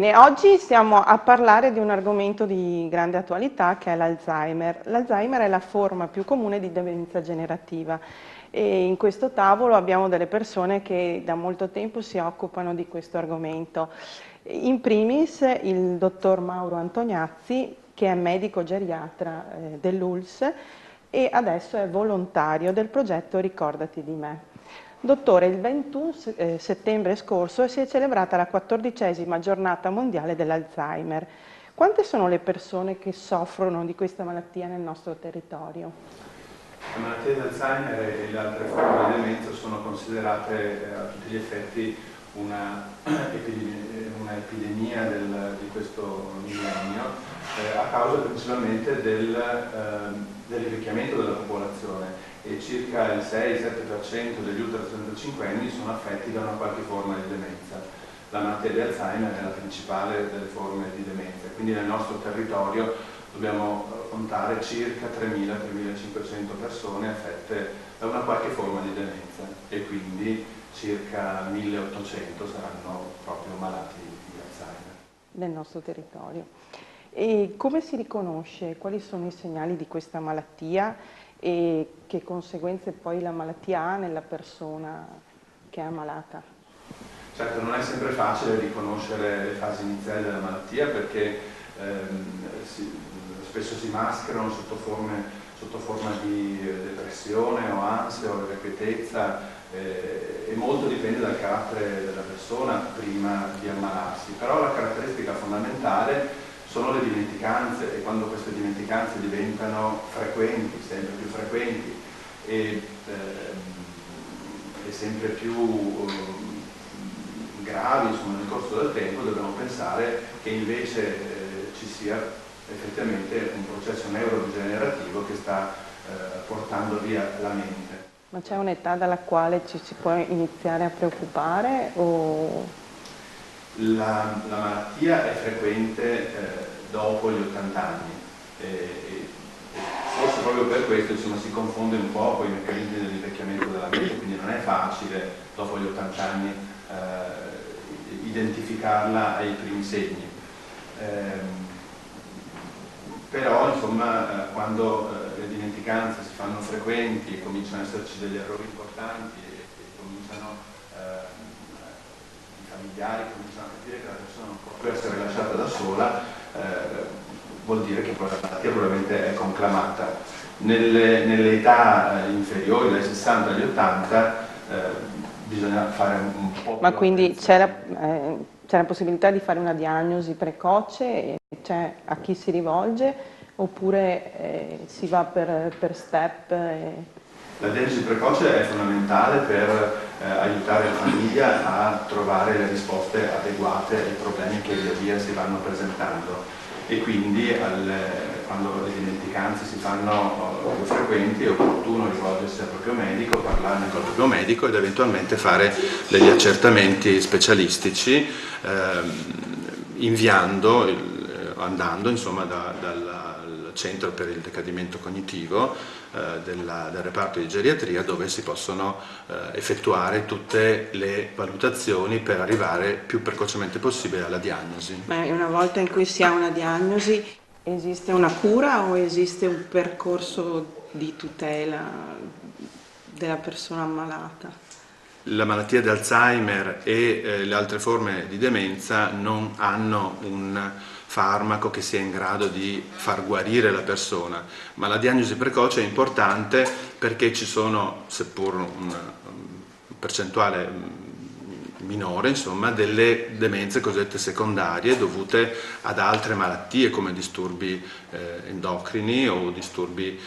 Bene, oggi stiamo a parlare di un argomento di grande attualità che è l'Alzheimer. L'Alzheimer è la forma più comune di demenza generativa e in questo tavolo abbiamo delle persone che da molto tempo si occupano di questo argomento. In primis il dottor Mauro Antoniazzi, che è medico geriatra dell'ULSS e adesso è volontario del progetto Ricordati di me. Dottore, il 21 settembre scorso si è celebrata la 14ª giornata mondiale dell'Alzheimer. Quante sono le persone che soffrono di questa malattia nel nostro territorio? La malattia di Alzheimer e le altre forme di demenza sono considerate a tutti gli effetti una epidemia di questo millennio a causa principalmente dell'invecchiamento della popolazione e circa il 6-7% degli ultra 35 anni sono affetti da una qualche forma di demenza. La malattia di Alzheimer è la principale delle forme di demenza, quindi nel nostro territorio dobbiamo contare circa 3.000-3.500 persone affette da una qualche forma di demenza e quindi circa 1.800 saranno proprio malati di Alzheimer. Nel nostro territorio. E come si riconosce? Quali sono i segnali di questa malattia e che conseguenze poi la malattia ha nella persona che è ammalata? Certo, non è sempre facile riconoscere le fasi iniziali della malattia perché spesso si mascherano sotto forma di depressione o ansia o irrequietezza e molto dipende dal carattere della persona prima di ammalarsi, però la caratteristica fondamentale sono le dimenticanze e quando queste dimenticanze diventano frequenti, sempre più frequenti e sempre più gravi insomma, nel corso del tempo, dobbiamo pensare che invece ci sia effettivamente un processo neurodegenerativo che sta portando via la mente. Ma c'è un'età dalla quale ci si può iniziare a preoccupare? La malattia è frequente dopo gli 80 anni e forse proprio per questo insomma, si confonde un po' con i meccanismi dell'invecchiamento della mente, quindi non è facile dopo gli 80 anni identificarla ai primi segni. Però insomma quando le dimenticanze si fanno frequenti e cominciano ad esserci degli errori importanti e cominciano i familiari cominciano a capire che la persona non può più essere lasciata da sola, vuol dire che poi la malattia probabilmente è conclamata. Nelle età inferiori, dai 60 agli 80, bisogna fare un po' più. Ma quindi c'è la possibilità di fare una diagnosi precoce? C'è a chi si rivolge oppure si va per step? La diagnosi precoce è fondamentale per aiutare la famiglia a trovare le risposte adeguate ai problemi che via via si vanno presentando e quindi quando le dimenticanze si fanno più frequenti è opportuno rivolgersi al proprio medico, parlarne con il proprio medico ed eventualmente fare degli accertamenti specialistici andando insomma dal centro per il decadimento cognitivo del reparto di geriatria dove si possono effettuare tutte le valutazioni per arrivare più precocemente possibile alla diagnosi. Ma una volta in cui si ha una diagnosi esiste una cura o esiste un percorso di tutela della persona ammalata? La malattia di Alzheimer e le altre forme di demenza non hanno un farmaco che sia in grado di far guarire la persona, ma la diagnosi precoce è importante perché ci sono, seppur una percentuale minore, insomma, delle demenze cosiddette secondarie dovute ad altre malattie come disturbi endocrini o disturbi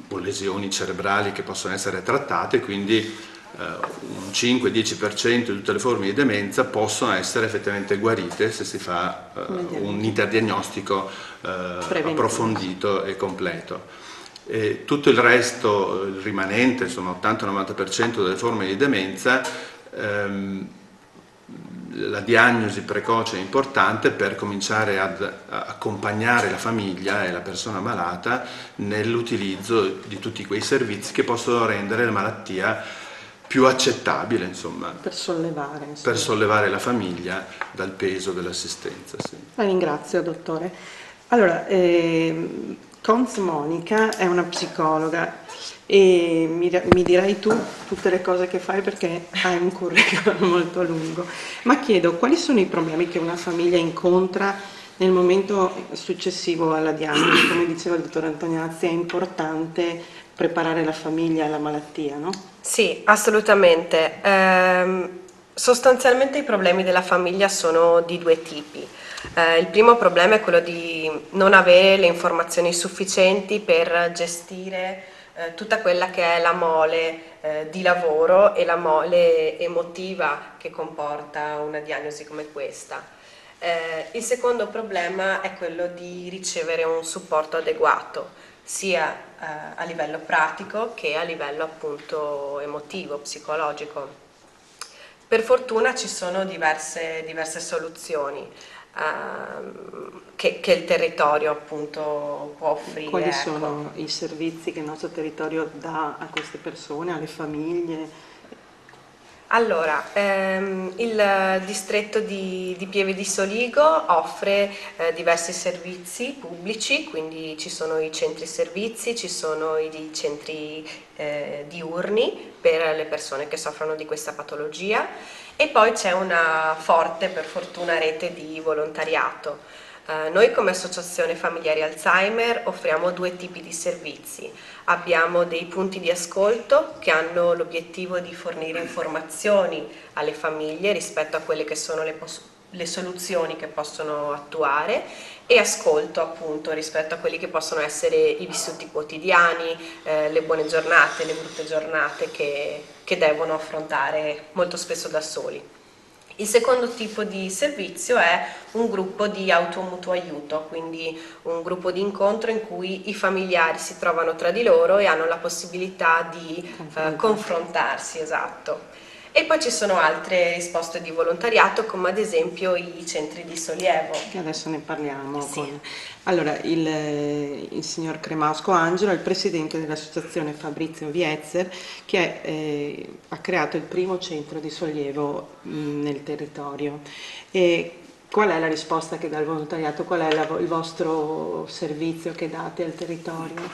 o lesioni cerebrali che possono essere trattate, quindi un 5-10% di tutte le forme di demenza possono essere effettivamente guarite se si fa un interdiagnostico approfondito e completo. E tutto il resto, il rimanente, insomma 80-90% delle forme di demenza, la diagnosi precoce è importante per cominciare ad accompagnare la famiglia e la persona malata nell'utilizzo di tutti quei servizi che possono rendere la malattia più accettabile, insomma, Per sollevare, insomma. per sollevare la famiglia dal peso dell'assistenza. Sì. La ringrazio, dottore. Allora, Cons Monica è una psicologa e mi dirai tu tutte le cose che fai perché hai un curriculum molto lungo, ma chiedo quali sono i problemi che una famiglia incontra nel momento successivo alla diagnosi. Come diceva il dottor Antoniazzi, è importante preparare la famiglia alla malattia, no? Sì, assolutamente. Sostanzialmente i problemi della famiglia sono di due tipi. Il primo problema è quello di non avere le informazioni sufficienti per gestire tutta quella che è la mole di lavoro e la mole emotiva che comporta una diagnosi come questa. Il secondo problema è quello di ricevere un supporto adeguato, sia a livello pratico che a livello appunto emotivo, psicologico. Per fortuna ci sono diverse soluzioni che il territorio appunto può offrire. Quali ecco. sono i servizi che il nostro territorio dà a queste persone, alle famiglie? Allora, il distretto di Pieve di Soligo offre diversi servizi pubblici, quindi ci sono i centri servizi, ci sono i centri diurni per le persone che soffrono di questa patologia e poi c'è una forte, per fortuna, rete di volontariato. Noi come Associazione Familiari Alzheimer offriamo due tipi di servizi. Abbiamo dei punti di ascolto che hanno l'obiettivo di fornire informazioni alle famiglie rispetto a quelle che sono le soluzioni che possono attuare e ascolto appunto rispetto a quelli che possono essere i vissuti quotidiani, le buone giornate, le brutte giornate che devono affrontare molto spesso da soli. Il secondo tipo di servizio è un gruppo di automutuo aiuto, quindi un gruppo di incontro in cui i familiari si trovano tra di loro e hanno la possibilità di confrontarsi, esatto. E poi ci sono altre risposte di volontariato, come ad esempio i centri di sollievo. Che adesso ne parliamo. Sì. Allora, il signor Cremasco Angelo è il presidente dell'associazione Fabrizio Vietzer che ha creato il primo centro di sollievo nel territorio. E qual è la risposta che dà il volontariato? Qual è il vostro servizio che date al territorio?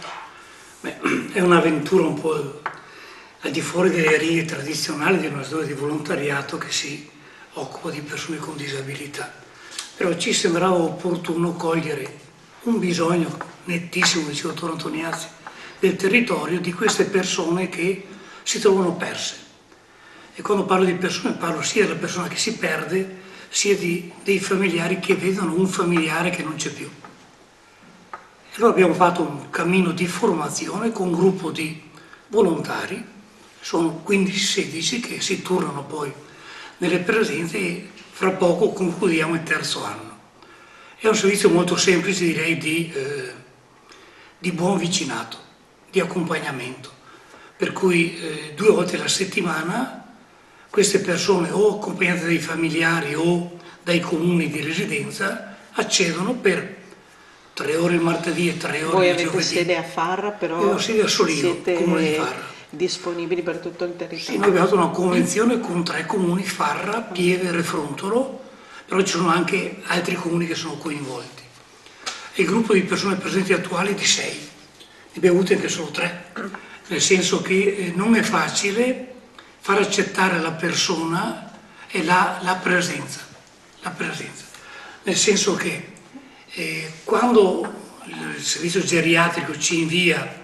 Beh, è un'avventura un po' al di fuori delle righe tradizionali di una storia di volontariato che si occupa di persone con disabilità. Però ci sembrava opportuno cogliere un bisogno nettissimo, diceva il dottor Antoniazzi, del territorio di queste persone che si trovano perse. E quando parlo di persone parlo sia della persona che si perde, sia dei familiari che vedono un familiare che non c'è più. E allora abbiamo fatto un cammino di formazione con un gruppo di volontari, sono 15-16 che si turnano poi nelle presenze e fra poco concludiamo il terzo anno. È un servizio molto semplice, direi, di buon vicinato, di accompagnamento, per cui 2 volte alla settimana queste persone, o accompagnate dai familiari o dai comuni di residenza, accedono per 3 ore il martedì e 3 ore il giovedì. Voi avete sede a Farra, però Io ho sede a Soligo, siete comune di Farra. Disponibili per tutto il territorio? Sì, noi abbiamo fatto una convenzione con 3 comuni, Farra, Pieve e Frontolo, però ci sono anche altri comuni che sono coinvolti. E il gruppo di persone presenti attuali è di 6, ne abbiamo avuti anche solo 3, nel senso che non è facile far accettare alla persona e la presenza, nel senso che quando il servizio geriatrico ci invia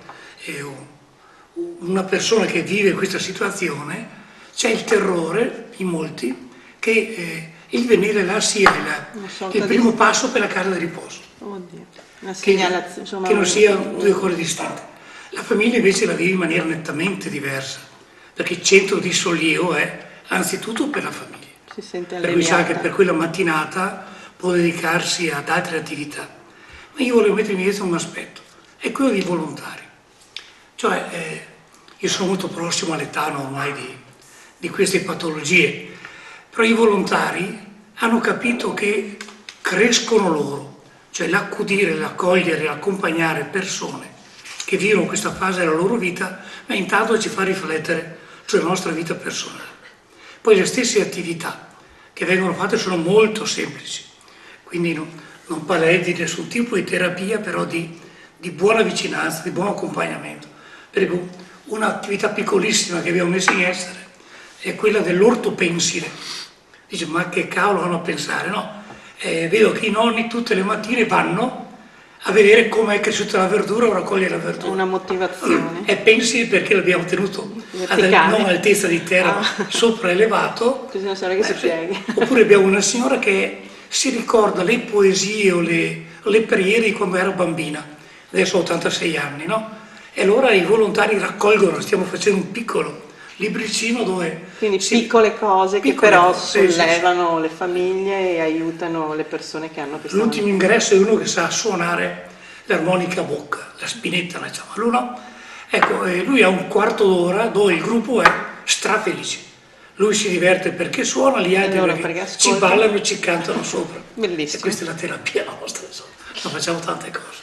una persona che vive questa situazione, c'è il terrore in molti che il venire là sia il primo passo per la casa di riposo. Oddio, una segnalazione, insomma, che non siano 2 cose distinte. La famiglia invece la vive in maniera nettamente diversa, perché il centro di sollievo è anzitutto per la famiglia. si sente Per cui sa alleviata. che per quella mattinata può dedicarsi ad altre attività. Ma io volevo mettere in evidenza un aspetto, è quello dei volontari. Cioè, io sono molto prossimo all'età ormai di queste patologie, però i volontari hanno capito che crescono loro, cioè l'accudire, l'accogliere, l'accompagnare persone che vivono questa fase della loro vita, ma intanto ci fa riflettere sulla nostra vita personale. Poi le stesse attività che vengono fatte sono molto semplici, quindi non parlerei di nessun tipo di terapia, però di buona vicinanza, di buon accompagnamento. Per esempio, un'attività piccolissima che abbiamo messo in essere è quella dell'ortopensile. Dice, ma che cavolo vanno a pensare, no? Vedo che i nonni tutte le mattine vanno a vedere come è cresciuta la verdura o raccogliere la verdura. Una motivazione. È pensile perché l'abbiamo tenuto non all'altezza di terra, ma sopra elevato. Così non sarà che si pieghi. Oppure abbiamo una signora che si ricorda le poesie o le preghiere di quando era bambina, adesso ha 86 anni, no? E allora i volontari raccolgono, stiamo facendo un piccolo libricino dove... Quindi piccole cose che però sollevano le famiglie e aiutano le persone che hanno questa... L'ultimo ingresso è uno che sa suonare l'armonica a bocca, la spinetta la chiama lui, no? Ecco, lui ha un quarto d'ora dove il gruppo è strafelice. Lui si diverte perché suona, gli altri perché ci ballano e ci cantano sopra. Bellissimo. E questa è la terapia nostra, insomma. Ma facciamo tante cose.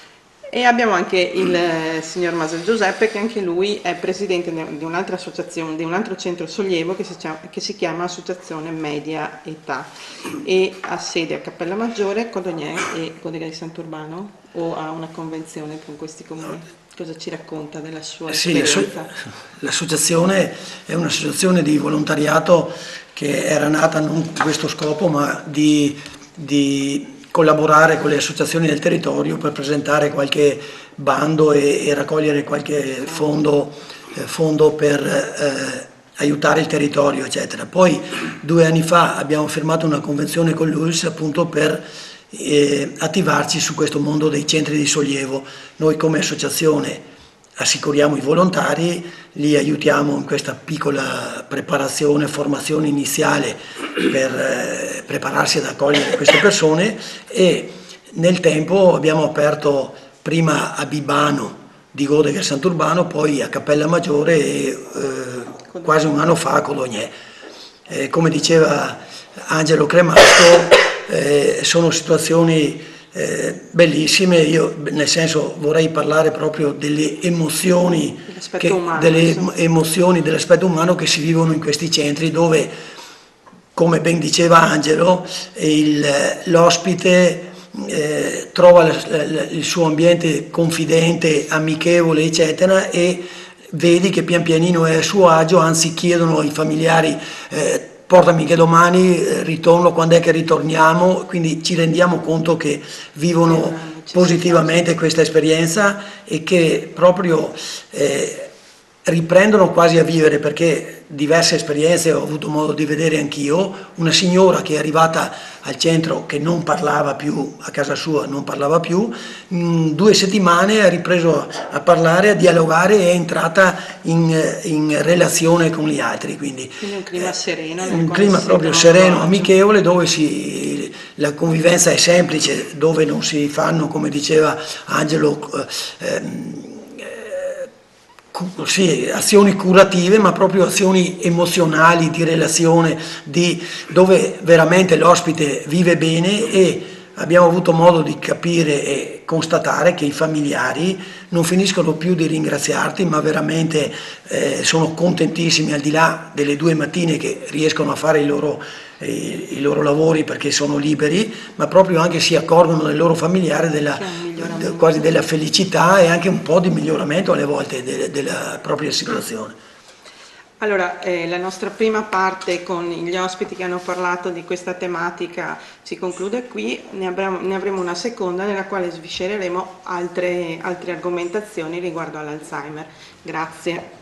E abbiamo anche il signor Masel Giuseppe, che anche lui è presidente di un'altra associazione, di un altro centro sollievo che si chiama Associazione Media Età, e ha sede a Cappella Maggiore, Codogné e Codega di Sant'Urbano, o ha una convenzione con questi comuni. Cosa ci racconta della sua esperienza? L'associazione è un'associazione di volontariato che era nata non con questo scopo, ma di collaborare con le associazioni del territorio per presentare qualche bando e raccogliere qualche fondo per aiutare il territorio, eccetera. Poi 2 anni fa abbiamo firmato una convenzione con l'ULSS appunto per attivarci su questo mondo dei centri di sollievo. Noi come associazione assicuriamo i volontari, li aiutiamo in questa piccola preparazione, formazione iniziale per prepararsi ad accogliere queste persone, e nel tempo abbiamo aperto prima a Bibano di Codega e Sant'Urbano, poi a Cappella Maggiore e quasi un anno fa a Codogné. Come diceva Angelo Cremasto, sono situazioni bellissime. Io nel senso vorrei parlare proprio delle emozioni dell'aspetto umano che si vivono in questi centri, dove, come ben diceva Angelo, l'ospite trova il suo ambiente confidente, amichevole, eccetera, e vedi che pian pianino è a suo agio, anzi chiedono ai familiari portami che domani ritorno, quando è che ritorniamo, quindi ci rendiamo conto che vivono positivamente questa esperienza e che proprio riprendono quasi a vivere, perché diverse esperienze ho avuto modo di vedere anch'io. Una signora che è arrivata al centro che non parlava più, a casa sua non parlava più, in 2 settimane ha ripreso a parlare, a dialogare e è entrata in relazione con gli altri. Quindi un clima sereno. Un clima proprio sereno, amichevole, dove la convivenza è semplice, dove non si fanno, come diceva Angelo, azioni curative, ma proprio azioni emozionali, di relazione, dove veramente l'ospite vive bene, e abbiamo avuto modo di capire e constatare che i familiari non finiscono più di ringraziarti, ma veramente sono contentissimi, al di là delle 2 mattine che riescono a fare i loro lavori perché sono liberi, ma proprio anche si accorgono nel loro familiare quasi della felicità e anche un po' di miglioramento alle volte della propria situazione. Allora, la nostra prima parte con gli ospiti che hanno parlato di questa tematica si conclude qui, ne avremo una seconda nella quale sviscereremo altre argomentazioni riguardo all'Alzheimer. Grazie.